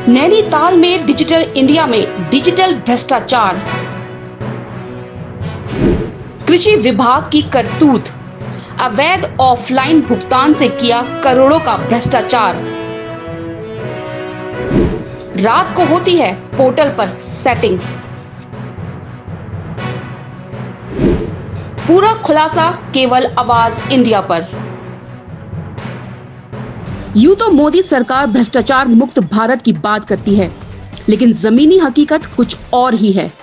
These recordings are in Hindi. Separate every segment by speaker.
Speaker 1: नैनीताल में डिजिटल इंडिया में डिजिटल भ्रष्टाचार। कृषि विभाग की करतूत, अवैध ऑफलाइन भुगतान से किया करोड़ों का भ्रष्टाचार। रात को होती है पोर्टल पर सेटिंग। पूरा खुलासा केवल आवाज इंडिया पर। यूं तो मोदी सरकार भ्रष्टाचार मुक्त भारत की बात करती है, लेकिन जमीनी हकीकत कुछ और ही है।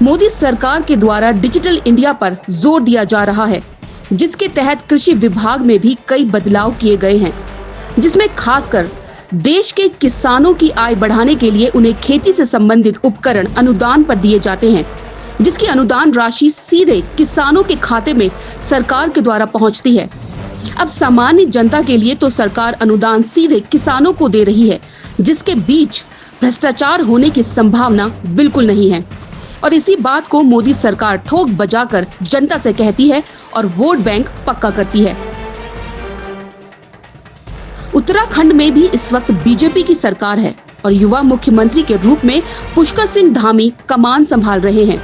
Speaker 1: मोदी सरकार के द्वारा डिजिटल इंडिया पर जोर दिया जा रहा है, जिसके तहत कृषि विभाग में भी कई बदलाव किए गए हैं, जिसमें खासकर देश के किसानों की आय बढ़ाने के लिए उन्हें खेती से संबंधित उपकरण अनुदान पर दिए जाते हैं, जिसकी अनुदान राशि सीधे किसानों के खाते में सरकार के द्वारा पहुंचती है। अब सामान्य जनता के लिए तो सरकार अनुदान सीधे किसानों को दे रही है, जिसके बीच भ्रष्टाचार होने की संभावना बिल्कुल नहीं है। और इसी बात को मोदी सरकार ठोक बजाकर जनता से कहती है और वोट बैंक पक्का करती है। उत्तराखंड में भी इस वक्त बीजेपी की सरकार है और युवा मुख्यमंत्री के रूप में पुष्कर सिंह धामी कमान संभाल रहे हैं,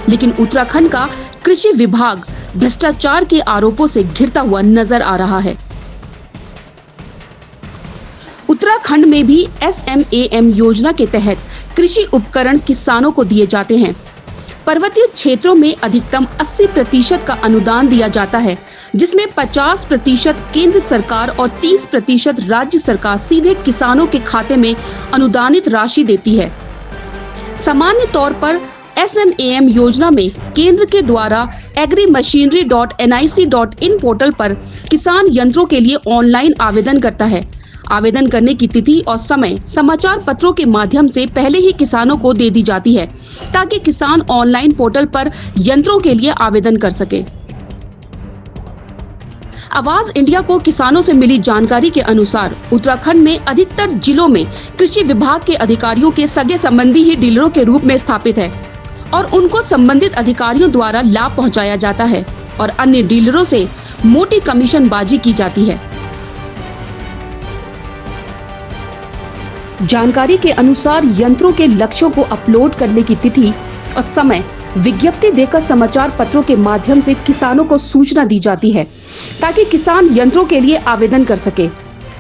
Speaker 1: लेकिन उत्तराखंड का कृषि विभाग भ्रष्टाचार के आरोपों से घिरता हुआ नजर आ रहा है। उत्तराखंड में भी SMAM योजना के तहत कृषि उपकरण किसानों को दिए जाते हैं। पर्वतीय क्षेत्रों में अधिकतम 80% का अनुदान दिया जाता है, जिसमें 50% केंद्र सरकार और 30% राज्य सरकार सीधे किसानों के खाते में अनुदानित राशि देती है। सामान्य तौर पर SMAM योजना में केंद्र के द्वारा agrimachinery.nic.in पोर्टल पर किसान यंत्रों के लिए ऑनलाइन आवेदन करता है। आवेदन करने की तिथि और समय समाचार पत्रों के माध्यम से पहले ही किसानों को दे दी जाती है, ताकि किसान ऑनलाइन पोर्टल पर यंत्रों के लिए आवेदन कर सके। आवाज इंडिया को किसानों से मिली जानकारी के अनुसार उत्तराखंड में अधिकतर जिलों में कृषि विभाग के अधिकारियों के सगे संबंधी ही डीलरों के रूप में स्थापित है और उनको संबंधित अधिकारियों द्वारा लाभ पहुंचाया जाता है और अन्य डीलरों से मोटी कमीशनबाजी की जाती है। जानकारी के अनुसार यंत्रों के लक्ष्यों को अपलोड करने की तिथि और समय विज्ञप्ति देकर समाचार पत्रों के माध्यम से किसानों को सूचना दी जाती है, ताकि किसान यंत्रों के लिए आवेदन कर सके।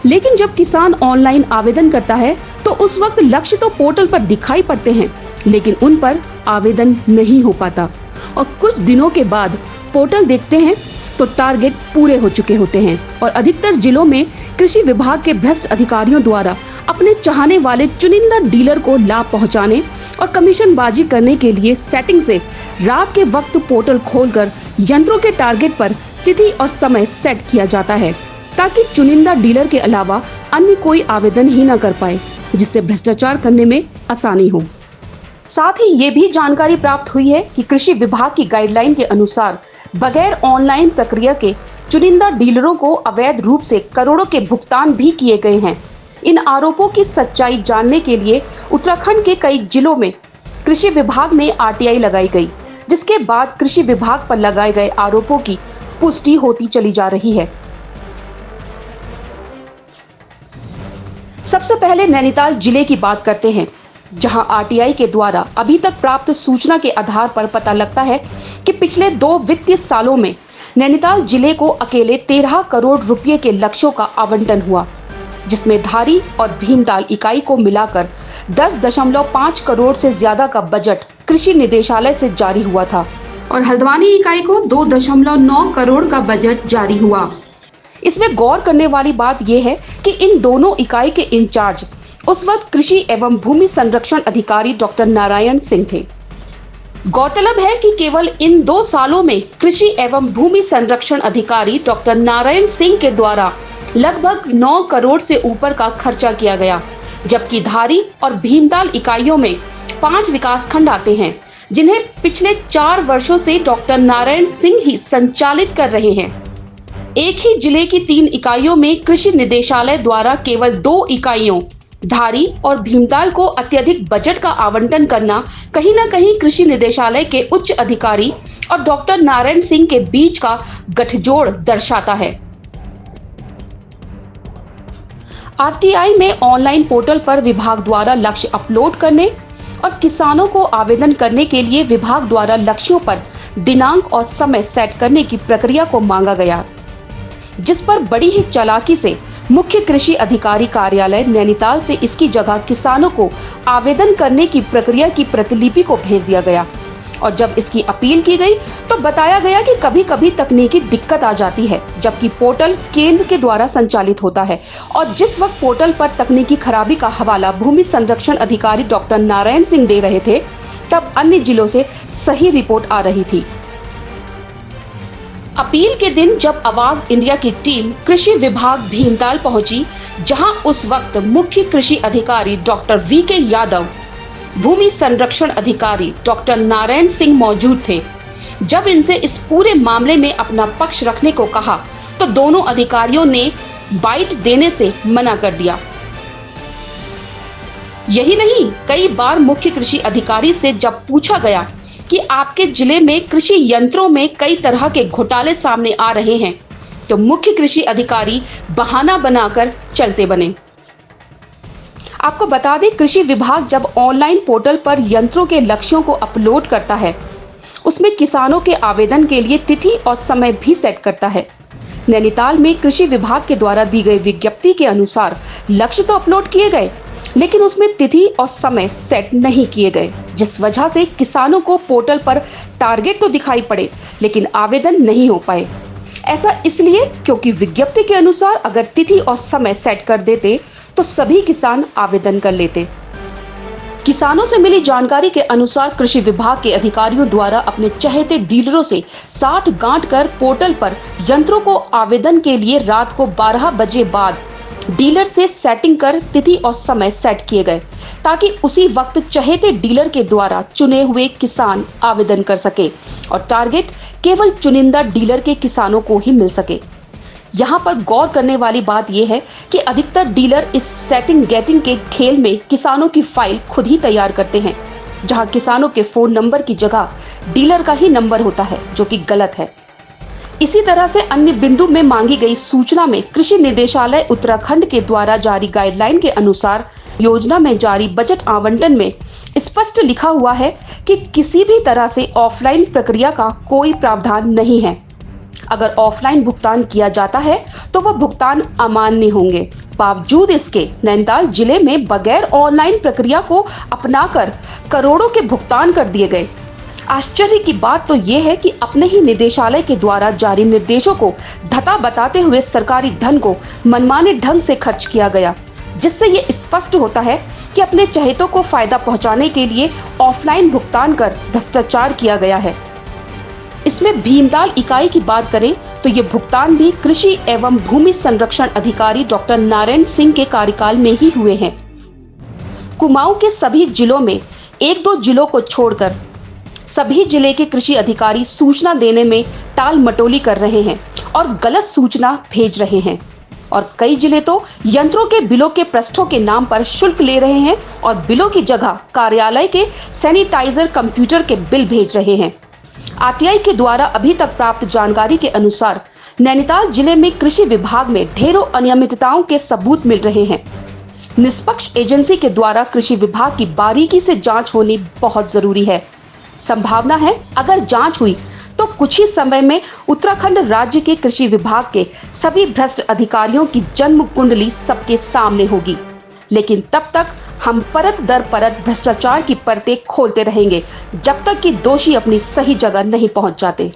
Speaker 1: लेकिन जब किसान ऑनलाइन आवेदन करता है तो उस वक्त लक्ष्य तो पोर्टल पर दिखाई पड़ते हैं, लेकिन उन पर आवेदन नहीं हो पाता और कुछ दिनों के बाद पोर्टल देखते हैं तो टारगेट पूरे हो चुके होते हैं और अधिकतर जिलों में कृषि विभाग के भ्रष्ट अधिकारियों द्वारा अपने चाहने वाले चुनिंदा डीलर को लाभ पहुंचाने और कमीशनबाजी करने के लिए सेटिंग से रात के वक्त पोर्टल खोलकर यंत्रों के टारगेट पर तिथि और समय सेट किया जाता है, ताकि चुनिंदा डीलर के अलावा अन्य कोई आवेदन ही न कर पाए, जिससे भ्रष्टाचार करने में आसानी हो। साथ ही ये भी जानकारी प्राप्त हुई है कि कृषि विभाग की गाइडलाइन के अनुसार बगैर ऑनलाइन प्रक्रिया के चुनिंदा डीलरों को अवैध रूप से करोड़ों के भुगतान भी किए गए हैं। इन आरोपों की सच्चाई जानने के लिए उत्तराखंड के कई जिलों में कृषि विभाग में RTI लगाई गई, जिसके बाद कृषि विभाग पर लगाए गए आरोपों की पुष्टि होती चली जा रही है। सबसे पहले नैनीताल जिले की बात करते हैं, जहां RTI के द्वारा अभी तक प्राप्त सूचना के आधार पर पता लगता है कि पिछले 2 वित्तीय सालों में नैनीताल जिले को अकेले 13 करोड़ रुपए के लक्ष्यों का आवंटन हुआ, जिसमें धारी और भीमताल इकाई को मिलाकर 10.5 करोड़ से ज्यादा का बजट कृषि निदेशालय से जारी हुआ था और हल्द्वानी इकाई को 2.9 करोड़ का बजट जारी हुआ। इसमें गौर करने वाली बात यह है कि इन दोनों इकाई के इंचार्ज उस वक्त कृषि एवं भूमि संरक्षण अधिकारी डॉक्टर नारायण सिंह थे। गौरतलब है कि केवल इन 2 सालों में कृषि एवं भूमि संरक्षण अधिकारी डॉक्टर नारायण सिंह के द्वारा लगभग 9 करोड़ से ऊपर का खर्चा किया गया, जबकि धारी और भीमताल इकाइयों में 5 विकास खंड आते हैं, जिन्हें पिछले 4 वर्षों से डॉक्टर नारायण सिंह ही संचालित कर रहे हैं। एक ही जिले की 3 इकाइयों में कृषि निदेशालय द्वारा केवल 2 इकाइयों धारी और भीमताल को अत्यधिक बजट का आवंटन करना कहीं न कहीं कृषि निदेशालय के उच्च अधिकारी और डॉक्टर नारायण सिंह के बीच का गठजोड़ दर्शाता है। आरटीआई में ऑनलाइन पोर्टल पर विभाग द्वारा लक्ष्य अपलोड करने और किसानों को आवेदन करने के लिए विभाग द्वारा लक्ष्यों पर दिनांक और समय सेट करने की प्रक्रिया को मांगा गया, जिस पर बड़ी ही चालाकी से मुख्य कृषि अधिकारी कार्यालय नैनीताल से इसकी जगह किसानों को आवेदन करने की प्रक्रिया की प्रतिलिपि को भेज दिया गया। और जब इसकी अपील की गई तो बताया गया कि कभी कभी तकनीकी दिक्कत आ जाती है, जबकि पोर्टल केंद्र के द्वारा संचालित होता है और जिस वक्त पोर्टल पर तकनीकी खराबी का हवाला भूमि संरक्षण अधिकारी डॉक्टर नारायण सिंह दे रहे थे, तब अन्य जिलों से सही रिपोर्ट आ रही थी। अपील के दिन जब आवाज इंडिया की टीम कृषि विभाग भीमताल पहुंची, जहां उस वक्त मुख्य कृषि अधिकारी डॉक्टर वीके यादव, भूमि संरक्षण अधिकारी डॉक्टर नारायण सिंह मौजूद थे, जब इनसे इस पूरे मामले में अपना पक्ष रखने को कहा तो दोनों अधिकारियों ने बाइट देने से मना कर दिया। यही नहीं, कई बार मुख्य कृषि अधिकारी से जब पूछा गया कि आपके जिले में कृषि यंत्रों में कई तरह के घोटाले सामने आ रहे हैं, तो मुख्य कृषि अधिकारी बहाना बनाकर चलते बने। आपको बता दें, कृषि विभाग जब ऑनलाइन पोर्टल पर यंत्रों के लक्ष्यों को अपलोड करता है, उसमें किसानों के आवेदन के लिए तिथि और समय भी सेट करता है। नैनीताल में कृषि विभाग के द्वारा दी गई विज्ञप्ति के अनुसार लक्ष्य तो अपलोड किए गए, लेकिन उसमें तिथि और समय सेट नहीं किए गए, जिस वजह से किसानों को पोर्टल पर टारगेट तो दिखाई पड़े, लेकिन आवेदन नहीं हो पाए। ऐसा इसलिए क्योंकि विज्ञप्ति के अनुसार अगर तिथि और समय सेट कर देते तो सभी किसान आवेदन कर लेते। किसानों से मिली जानकारी के अनुसार कृषि विभाग के अधिकारियों द्वारा अपने चहेते डीलरों से 60 गांठ कर पोर्टल पर यंत्रों को आवेदन के लिए रात को 12 बजे बाद डीलर से सेटिंग कर तिथि और समय सेट किए गए, ताकि उसी वक्त चहेते डीलर के द्वारा चुने हुए किसान आवेदन कर सके और टारगेट केवल चुनिंदा डीलर के किसानों को ही मिल सके। यहाँ पर गौर करने वाली बात यह है कि अधिकतर डीलर इस सेटिंग गेटिंग के खेल में किसानों की फाइल खुद ही तैयार करते हैं, जहाँ किसानों के फोन नंबर की जगह डीलर का ही नंबर होता है, जो कि गलत है। इसी तरह से अन्य बिंदु में मांगी गई सूचना में कृषि निदेशालय उत्तराखंड के द्वारा जारी गाइडलाइन के अनुसार योजना में जारी बजट आवंटन में स्पष्ट लिखा हुआ है कि किसी भी तरह से ऑफलाइन प्रक्रिया का कोई प्रावधान नहीं है। अगर ऑफलाइन भुगतान किया जाता है तो वह भुगतान अमान्य होंगे। बावजूद इसके नैनीताल जिले में बगैर ऑनलाइन प्रक्रिया को अपनाकर करोड़ों के भुगतान कर दिए गए। आश्चर्य की बात तो यह है कि अपने ही निदेशालय के द्वारा जारी निर्देशों को धता बताते हुए सरकारी धन को मनमाने ढंग से खर्च किया गया, जिससे ये स्पष्ट होता है कि अपने चहेतों को फायदा पहुंचाने के लिए ऑफलाइन भुगतान कर भ्रष्टाचार किया गया है। इसमें भीमताल इकाई की बात करें तो ये भुगतान भी कृषि एवं भूमि संरक्षण अधिकारी डॉक्टर नारायण सिंह के कार्यकाल में ही हुए हैं। कुमाऊं के सभी जिलों में 1-2 जिलों को छोड़कर सभी जिले के कृषि अधिकारी सूचना देने में टाल मटोली कर रहे हैं और गलत सूचना भेज रहे हैं, और कई जिले तो यंत्रों के बिलों के पृष्ठों के नाम पर शुल्क ले रहे हैं और बिलों की जगह कार्यालय के सैनिटाइजर कंप्यूटर के बिल भेज रहे हैं। आरटीआई के द्वारा अभी तक प्राप्त जानकारी के अनुसार नैनीताल जिले में कृषि विभाग में ढेरों अनियमितताओं के सबूत मिल रहे हैं। निष्पक्ष एजेंसी के द्वारा कृषि विभाग की बारीकी से जांच होनी बहुत जरूरी है। संभावना है अगर जांच हुई तो कुछ ही समय में उत्तराखंड राज्य के कृषि विभाग के सभी भ्रष्ट अधिकारियों की जन्म कुंडली सबके सामने होगी। लेकिन तब तक हम परत दर परत भ्रष्टाचार की परतें खोलते रहेंगे, जब तक कि दोषी अपनी सही जगह नहीं पहुंच जाते।